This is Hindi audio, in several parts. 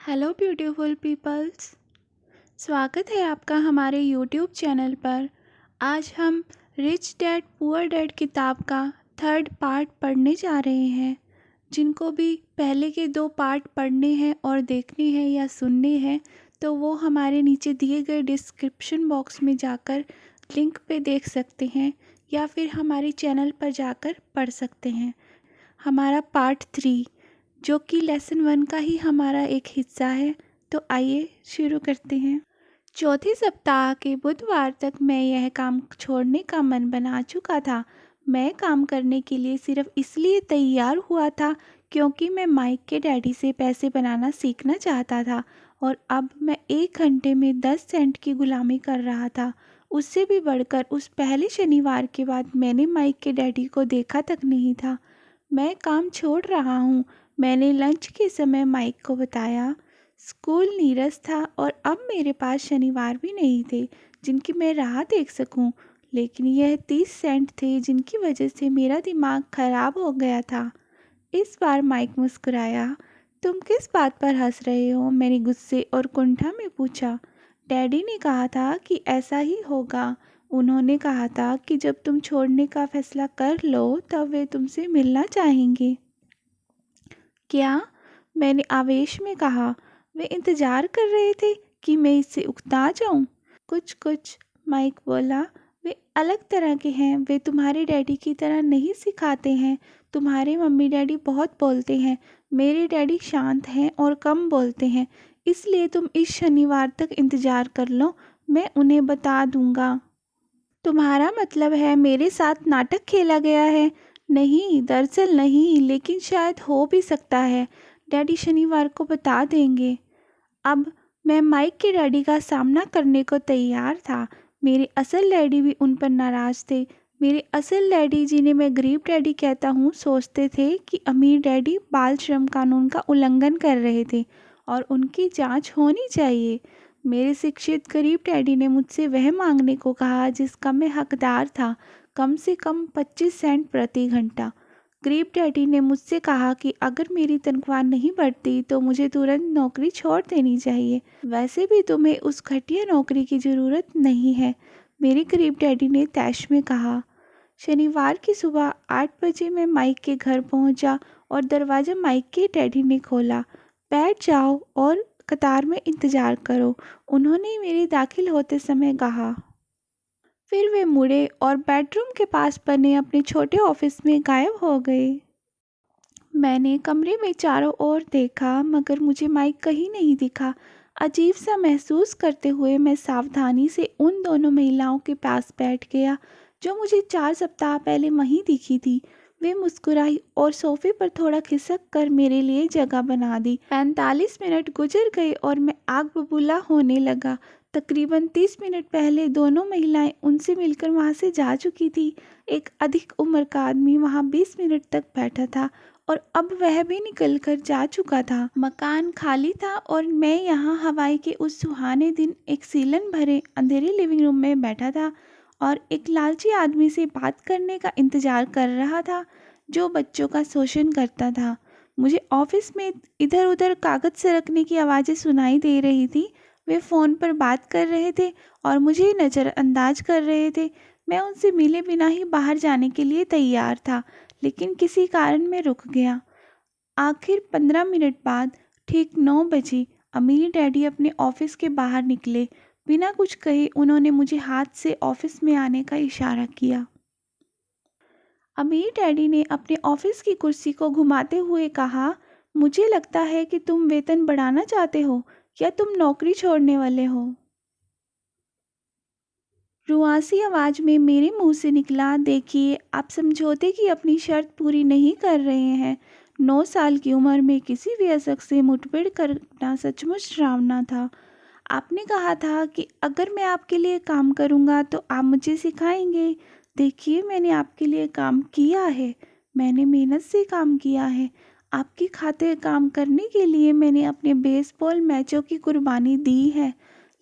Hello beautiful peoples. स्वागत है आपका हमारे यूट्यूब चैनल पर। आज हम रिच डैड पुअर डैड किताब का थर्ड पार्ट पढ़ने जा रहे हैं। जिनको भी पहले के 2 पार्ट पढ़ने हैं और देखने हैं या सुनने हैं तो वो हमारे नीचे दिए गए डिस्क्रिप्शन बॉक्स में जाकर लिंक पे देख सकते हैं या फिर हमारे चैनल पर जाकर पढ़ सकते हैं। हमारा पार्ट 3 जो कि लेसन 1 का ही हमारा एक हिस्सा है। तो आइए शुरू करते हैं। चौथे सप्ताह के बुधवार तक मैं यह काम छोड़ने का मन बना चुका था। मैं काम करने के लिए सिर्फ इसलिए तैयार हुआ था क्योंकि मैं माइक के डैडी से पैसे बनाना सीखना चाहता था और अब मैं 1 घंटे में 10 सेंट की गुलामी कर रहा था। उससे भी बढ़कर उस पहले शनिवार के बाद मैंने माइक के डैडी को देखा तक नहीं था। मैं काम छोड़ रहा हूँ, मैंने लंच के समय माइक को बताया। स्कूल नीरस था और अब मेरे पास शनिवार भी नहीं थे जिनकी मैं राह देख सकूं, लेकिन यह 30 सेंट थे जिनकी वजह से मेरा दिमाग खराब हो गया था। इस बार माइक मुस्कुराया। तुम किस बात पर हंस रहे हो? मैंने गुस्से और कुंठा में पूछा। डैडी ने कहा था कि ऐसा ही होगा। उन्होंने कहा था कि जब तुम छोड़ने का फैसला कर लो तब वे तुमसे मिलना चाहेंगे। क्या? मैंने आवेश में कहा। वे इंतजार कर रहे थे कि मैं इससे उकता जाऊं। कुछ कुछ, माइक बोला। वे अलग तरह के हैं। वे तुम्हारे डैडी की तरह नहीं सिखाते हैं। तुम्हारे मम्मी डैडी बहुत बोलते हैं। मेरे डैडी शांत हैं और कम बोलते हैं। इसलिए तुम इस शनिवार तक इंतजार कर लो, मैं उन्हें बता दूंगा। तुम्हारा मतलब है मेरे साथ नाटक खेला गया है? नहीं, दरअसल नहीं, लेकिन शायद हो भी सकता है। डैडी शनिवार को बता देंगे। अब मैं माइक के डैडी का सामना करने को तैयार था। मेरे असल डैडी भी उन पर नाराज़ थे। मेरे असल डैडी, जिन्हें मैं गरीब डैडी कहता हूँ, सोचते थे कि अमीर डैडी बाल श्रम कानून का उल्लंघन कर रहे थे और उनकी जांच होनी चाहिए। मेरे शिक्षित गरीब डैडी ने मुझसे वह मांगने को कहा जिसका मैं हकदार था, कम से कम 25 सेंट प्रति घंटा। गरीब डैडी ने मुझसे कहा कि अगर मेरी तनख्वाह नहीं बढ़ती तो मुझे तुरंत नौकरी छोड़ देनी चाहिए। वैसे भी तुम्हें उस घटिया नौकरी की ज़रूरत नहीं है, मेरे गरीब डैडी ने तैश में कहा। शनिवार की सुबह 8 बजे मैं माइक के घर पहुंचा और दरवाज़ा माइक के डैडी ने खोला। बैठ जाओ और कतार में इंतज़ार करो, उन्होंने मेरे दाखिल होते समय कहा। फिर वे मुड़े और बेडरूम के पास बने अपने छोटे ऑफिस में गायब हो गए। मैंने कमरे में चारों ओर देखा मगर मुझे माइक कहीं नहीं दिखा। अजीब सा महसूस करते हुए मैं सावधानी से उन दोनों महिलाओं के पास बैठ गया जो मुझे 4 सप्ताह पहले वहीं दिखी थी। वे मुस्कुराई और सोफे पर थोड़ा खिसक कर मेरे लिए जगह बना दी। 45 मिनट गुजर गए और मैं आग बबूला होने लगा। तकरीबन 30 मिनट पहले दोनों महिलाएं उनसे मिलकर वहां से जा चुकी थी। एक अधिक उम्र का आदमी वहां 20 मिनट तक बैठा था और अब वह भी निकल कर जा चुका था। मकान खाली था और मैं यहाँ हवाई के उस सुहाने दिन एक सीलन भरे अंधेरे लिविंग रूम में बैठा था और एक लालची आदमी से बात करने का इंतजार कर रहा था जो बच्चों का शोषण करता था। मुझे ऑफिस में इधर उधर कागज सरकने की आवाज़ें सुनाई दे रही थी। वे फ़ोन पर बात कर रहे थे और मुझे नज़रअंदाज कर रहे थे। मैं उनसे मिले बिना ही बाहर जाने के लिए तैयार था, लेकिन किसी कारण मैं रुक गया। आखिर 15 मिनट बाद ठीक 9 बजे अमीर डैडी अपने ऑफिस के बाहर निकले। बिना कुछ कहे उन्होंने मुझे हाथ से ऑफिस में आने का इशारा किया। अमीर डैडी ने अपने ऑफिस की कुर्सी को घुमाते हुए कहा, मुझे लगता है कि तुम वेतन बढ़ाना चाहते हो या तुम नौकरी छोड़ने वाले हो। रुआसी आवाज़ में मेरे मुंह से निकला, देखिए, आप समझौते की अपनी शर्त पूरी नहीं कर रहे हैं। 9 साल की उम्र में किसी वयस्क से मुठभेड़ करना सचमुच डरावना था। आपने कहा था कि अगर मैं आपके लिए काम करूंगा तो आप मुझे सिखाएंगे। देखिए, मैंने आपके लिए काम किया है, मैंने मेहनत से काम किया है। आपकी खातिर काम करने के लिए मैंने अपने बेसबॉल मैचों की कुर्बानी दी है,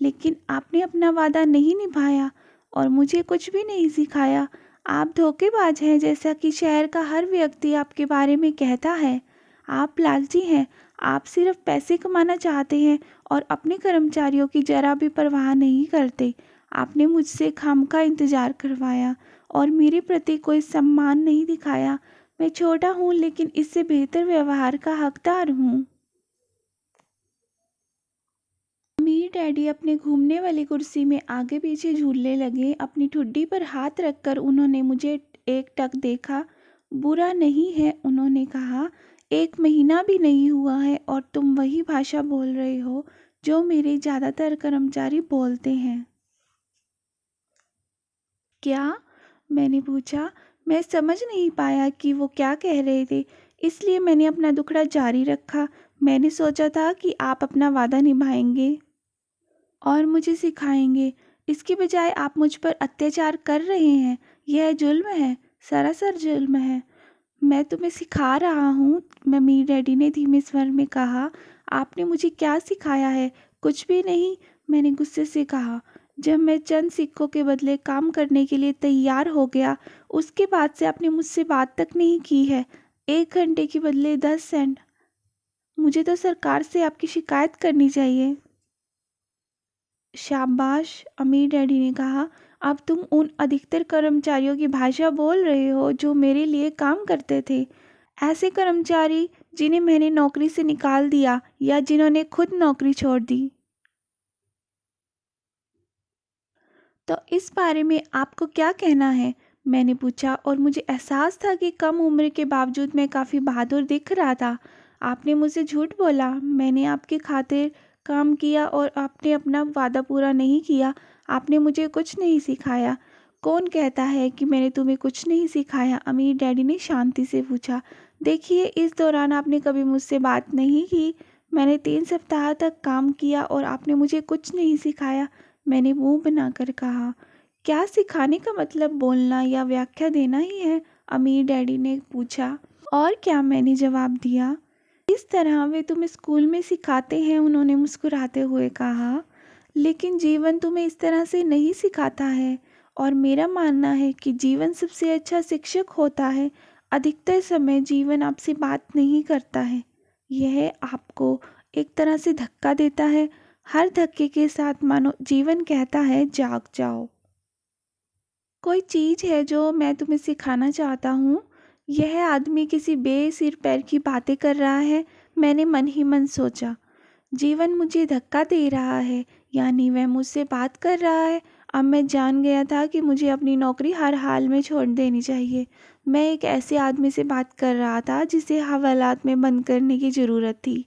लेकिन आपने अपना वादा नहीं निभाया और मुझे कुछ भी नहीं सिखाया। आप धोखेबाज हैं, जैसा कि शहर का हर व्यक्ति आपके बारे में कहता है। आप लालची हैं, आप सिर्फ पैसे कमाना चाहते हैं और अपने कर्मचारियों की जरा भी परवाह नहीं करते। आपने मुझसे खामखा इंतज़ार करवाया और मेरे प्रति कोई सम्मान नहीं दिखाया। मैं छोटा हूँ लेकिन इससे बेहतर व्यवहार का हकदार हूँ। अमीर डैडी अपने घूमने वाली कुर्सी में आगे पीछे झूलने लगे। अपनी ठुड्डी पर हाथ रखकर उन्होंने मुझे एकटक देखा। बुरा नहीं है, उन्होंने कहा। 1 महीना भी नहीं हुआ है और तुम वही भाषा बोल रहे हो जो मेरे ज़्यादातर कर्मचारी बोलते हैं। क्या? मैंने पूछा। मैं समझ नहीं पाया कि वो क्या कह रहे थे, इसलिए मैंने अपना दुखड़ा जारी रखा। मैंने सोचा था कि आप अपना वादा निभाएंगे और मुझे सिखाएंगे। इसकी बजाय आप मुझ पर अत्याचार कर रहे हैं। यह जुल्म है, सरासर जुल्म है। मैं तुम्हें सिखा रहा हूँ, मम्मी डैडी ने धीमे स्वर में कहा। आपने मुझे क्या सिखाया है? कुछ भी नहीं, मैंने गुस्से से कहा। जब मैं चंद सिक्कों के बदले काम करने के लिए तैयार हो गया, उसके बाद से आपने मुझसे बात तक नहीं की है। 1 घंटे के बदले 10 सेंट। मुझे तो सरकार से आपकी शिकायत करनी चाहिए। शाबाश, अमीर डैडी ने कहा। अब तुम उन अधिकतर कर्मचारियों की भाषा बोल रहे हो जो मेरे लिए काम करते थे। ऐसे कर्मचारी जिन्हें मैंने नौकरी से निकाल दिया या जिन्होंने खुद नौकरी छोड़ दी। तो इस बारे में आपको क्या कहना है? मैंने पूछा और मुझे एहसास था कि कम उम्र के बावजूद मैं काफ़ी बहादुर दिख रहा था। आपने मुझसे झूठ बोला, मैंने आपकी खातिर काम किया और आपने अपना वादा पूरा नहीं किया। आपने मुझे कुछ नहीं सिखाया। कौन कहता है कि मैंने तुम्हें कुछ नहीं सिखाया? अमीर डैडी ने शांति से पूछा। देखिए, इस दौरान आपने कभी मुझसे बात नहीं की। मैंने 3 सप्ताह तक काम किया और आपने मुझे कुछ नहीं सिखाया। मैंने मुंह बनाकर कहा। क्या सिखाने का मतलब बोलना या व्याख्या देना ही है? अमीर डैडी ने पूछा। और क्या, मैंने जवाब दिया। इस तरह वे तुम्हें स्कूल में सिखाते हैं, उन्होंने मुस्कुराते हुए कहा। लेकिन जीवन तुम्हें इस तरह से नहीं सिखाता है और मेरा मानना है कि जीवन सबसे अच्छा शिक्षक होता है। अधिकतर समय जीवन आपसे बात नहीं करता है, यह आपको एक तरह से धक्का देता है। हर धक्के के साथ मानो जीवन कहता है, जाग जाओ। कोई चीज़ है जो मैं तुम्हें सिखाना चाहता हूँ। यह आदमी किसी बेसिर पैर की बातें कर रहा है, मैंने मन ही मन सोचा। जीवन मुझे धक्का दे रहा है, यानी वह मुझसे बात कर रहा है। अब मैं जान गया था कि मुझे अपनी नौकरी हर हाल में छोड़ देनी चाहिए। मैं एक ऐसे आदमी से बात कर रहा था जिसे हवालात में बंद करने की ज़रूरत थी।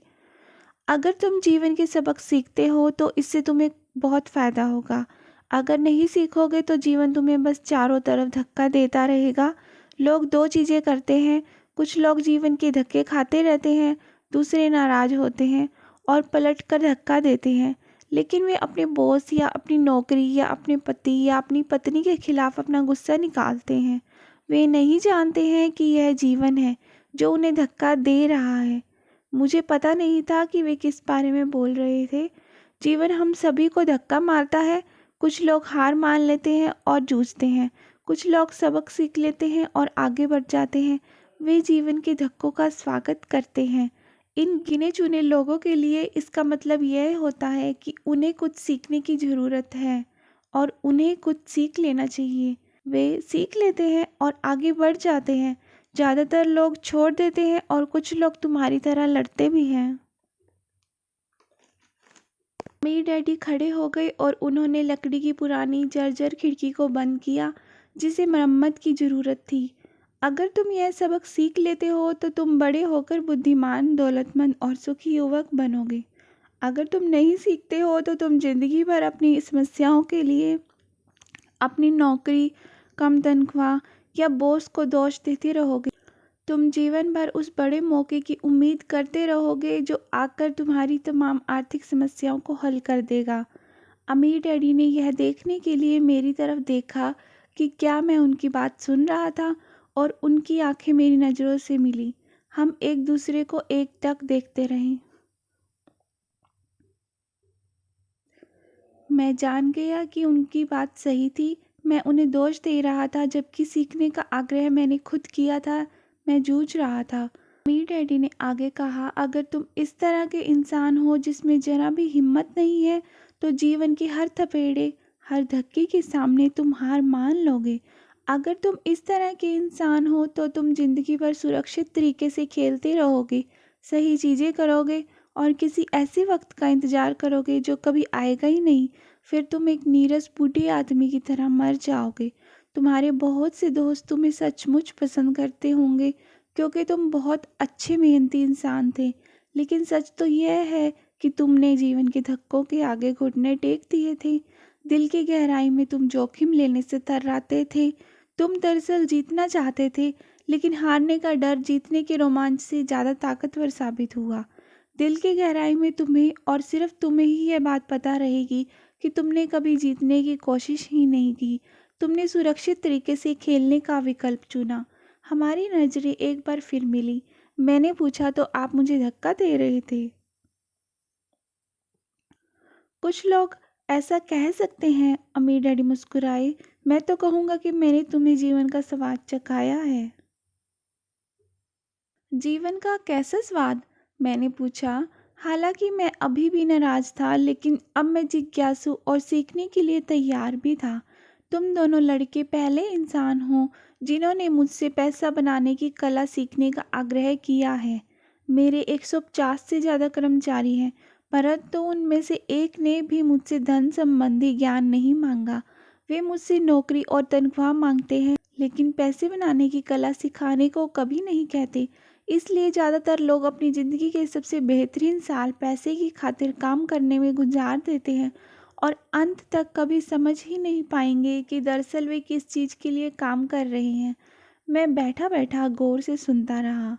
अगर तुम जीवन के सबक सीखते हो तो इससे तुम्हें बहुत फ़ायदा होगा। अगर नहीं सीखोगे तो जीवन तुम्हें बस चारों तरफ धक्का देता रहेगा। लोग 2 चीज़ें करते हैं, कुछ लोग जीवन के धक्के खाते रहते हैं, दूसरे नाराज़ होते हैं और पलट कर धक्का देते हैं। लेकिन वे अपने बॉस या अपनी नौकरी या अपने पति या अपनी पत्नी के खिलाफ अपना गुस्सा निकालते हैं। वे नहीं जानते हैं कि यह जीवन है जो उन्हें धक्का दे रहा है। मुझे पता नहीं था कि वे किस बारे में बोल रहे थे। जीवन हम सभी को धक्का मारता है। कुछ लोग हार मान लेते हैं और जूझते हैं, कुछ लोग सबक सीख लेते हैं और आगे बढ़ जाते हैं। वे जीवन के धक्कों का स्वागत करते हैं। इन गिने चुने लोगों के लिए इसका मतलब यह होता है कि उन्हें कुछ सीखने की ज़रूरत है और उन्हें कुछ सीख लेना चाहिए। वे सीख लेते हैं और आगे बढ़ जाते हैं। ज़्यादातर लोग छोड़ देते हैं और कुछ लोग तुम्हारी तरह लड़ते भी हैं। मेरे डैडी खड़े हो गए और उन्होंने लकड़ी की पुरानी जर्जर खिड़की को बंद किया जिसे मरम्मत की ज़रूरत थी। अगर तुम यह सबक सीख लेते हो तो तुम बड़े होकर बुद्धिमान, दौलतमंद और सुखी युवक बनोगे। अगर तुम नहीं सीखते हो तो तुम जिंदगी भर अपनी समस्याओं के लिए अपनी नौकरी, कम तनख्वाह या बॉस को दोष देते रहोगे। तुम जीवन भर उस बड़े मौके की उम्मीद करते रहोगे जो आकर तुम्हारी तमाम आर्थिक समस्याओं को हल कर देगा। अमीर डैडी ने यह देखने के लिए मेरी तरफ देखा कि क्या मैं उनकी बात सुन रहा था और उनकी आंखें मेरी नज़रों से मिली। हम एक दूसरे को एकटक देखते रहे। मैं जान गया कि उनकी बात सही थी। मैं उन्हें दोष दे रहा था जबकि सीखने का आग्रह मैंने खुद किया था। मैं जूझ रहा था। अमीर डैडी ने आगे कहा, अगर तुम इस तरह के इंसान हो जिसमें जरा भी हिम्मत नहीं है तो जीवन की हर थपेड़े, हर धक्के के सामने तुम हार मान लोगे। अगर तुम इस तरह के इंसान हो तो तुम जिंदगी भर सुरक्षित तरीके से खेलते रहोगे, सही चीज़ें करोगे और किसी ऐसे वक्त का इंतज़ार करोगे जो कभी आएगा ही नहीं। फिर तुम एक नीरस बूढ़े आदमी की तरह मर जाओगे। तुम्हारे बहुत से दोस्त तुम्हें सचमुच पसंद करते होंगे क्योंकि तुम बहुत अच्छे मेहनती इंसान थे, लेकिन सच तो यह है कि तुमने जीवन के धक्कों के आगे घुटने टेक दिए थे। दिल की गहराई में तुम जोखिम लेने से थर्राते थे। तुम दरअसल जीतना चाहते थे, लेकिन हारने का डर जीतने के रोमांच से ज़्यादा ताकतवर साबित हुआ। दिल की गहराई में तुम्हें और सिर्फ तुम्हें ही यह बात पता रहेगी कि तुमने कभी जीतने की कोशिश ही नहीं की। तुमने सुरक्षित तरीके से खेलने का विकल्प चुना। हमारी नज़रें एक बार फिर मिली। मैंने पूछा, तो आप मुझे धक्का दे रहे थे? कुछ लोग ऐसा कह सकते हैं, अमीर डैडी मुस्कुराए। मैं तो कहूँगा कि मैंने तुम्हें जीवन का स्वाद चखाया है। जीवन का कैसा स्वाद? मैंने पूछा। हालांकि मैं अभी भी नाराज था, लेकिन अब मैं जिज्ञासु और सीखने के लिए तैयार भी था। तुम दोनों लड़के पहले इंसान हो जिन्होंने मुझसे पैसा बनाने की कला सीखने का आग्रह किया है। मेरे 150 से ज़्यादा कर्मचारी हैं, परंतु उनमें से एक ने भी मुझसे धन संबंधी ज्ञान नहीं मांगा। वे मुझसे नौकरी और तनख्वाह मांगते हैं, लेकिन पैसे बनाने की कला सिखाने को कभी नहीं कहते। इसलिए ज़्यादातर लोग अपनी ज़िंदगी के सबसे बेहतरीन साल पैसे की खातिर काम करने में गुजार देते हैं और अंत तक कभी समझ ही नहीं पाएंगे कि दरअसल वे किस चीज़ के लिए काम कर रहे हैं। मैं बैठा बैठा गौर से सुनता रहा।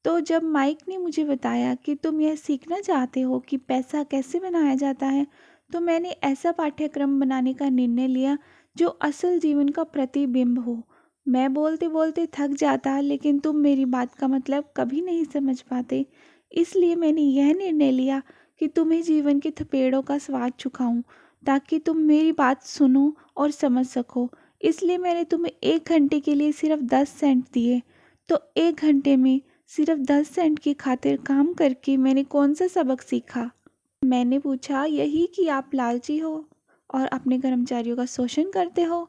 तो जब माइक ने मुझे बताया कि तुम यह सीखना चाहते हो कि पैसा कैसे बनाया जाता है, तो मैंने ऐसा पाठ्यक्रम बनाने का निर्णय लिया जो असल जीवन का प्रतिबिंब हो। मैं बोलते बोलते थक जाता, लेकिन तुम मेरी बात का मतलब कभी नहीं समझ पाते। इसलिए मैंने यह निर्णय लिया कि तुम्हें जीवन के थपेड़ों का स्वाद चखाऊं, ताकि तुम मेरी बात सुनो और समझ सको। इसलिए मैंने तुम्हें 1 घंटे के लिए सिर्फ 10 सेंट दिए। तो 1 घंटे में सिर्फ 10 सेंट की खातिर काम करके मैंने कौन सा सबक सीखा? मैंने पूछा, यही कि आप लालची हो और अपने कर्मचारियों का शोषण करते हो।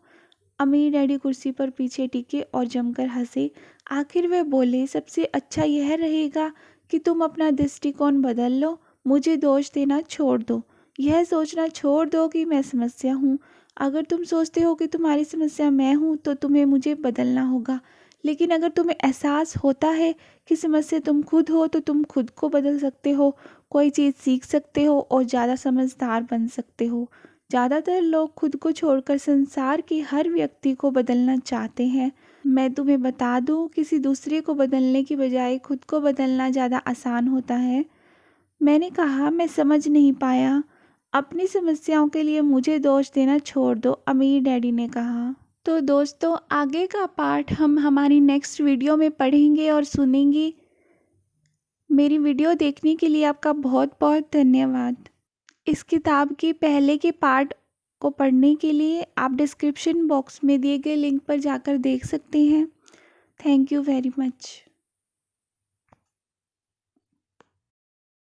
अमीर डैडी कुर्सी पर पीछे टिके और जमकर हंसे। आखिर वे बोले, सबसे अच्छा यह रहेगा कि तुम अपना दृष्टिकोण बदल लो। मुझे दोष देना छोड़ दो। यह सोचना छोड़ दो कि मैं समस्या हूँ। अगर तुम सोचते हो कि तुम्हारी समस्या मैं हूँ तो तुम्हें मुझे बदलना होगा। लेकिन अगर तुम्हें एहसास होता है कि समस्या तुम खुद हो तो तुम खुद को बदल सकते हो, कोई चीज़ सीख सकते हो और ज़्यादा समझदार बन सकते हो। ज़्यादातर लोग खुद को छोड़कर संसार के हर व्यक्ति को बदलना चाहते हैं। मैं तुम्हें बता दूं, किसी दूसरे को बदलने की बजाय खुद को बदलना ज़्यादा आसान होता है। मैंने कहा, मैं समझ नहीं पाया। अपनी समस्याओं के लिए मुझे दोष देना छोड़ दो, अमीर डैडी ने कहा। तो दोस्तों, आगे का पार्ट हम हमारी नेक्स्ट वीडियो में पढ़ेंगे और सुनेंगे। मेरी वीडियो देखने के लिए आपका बहुत बहुत धन्यवाद। इस किताब के पहले के पार्ट को पढ़ने के लिए आप डिस्क्रिप्शन बॉक्स में दिए गए लिंक पर जाकर देख सकते हैं। Thank you very much.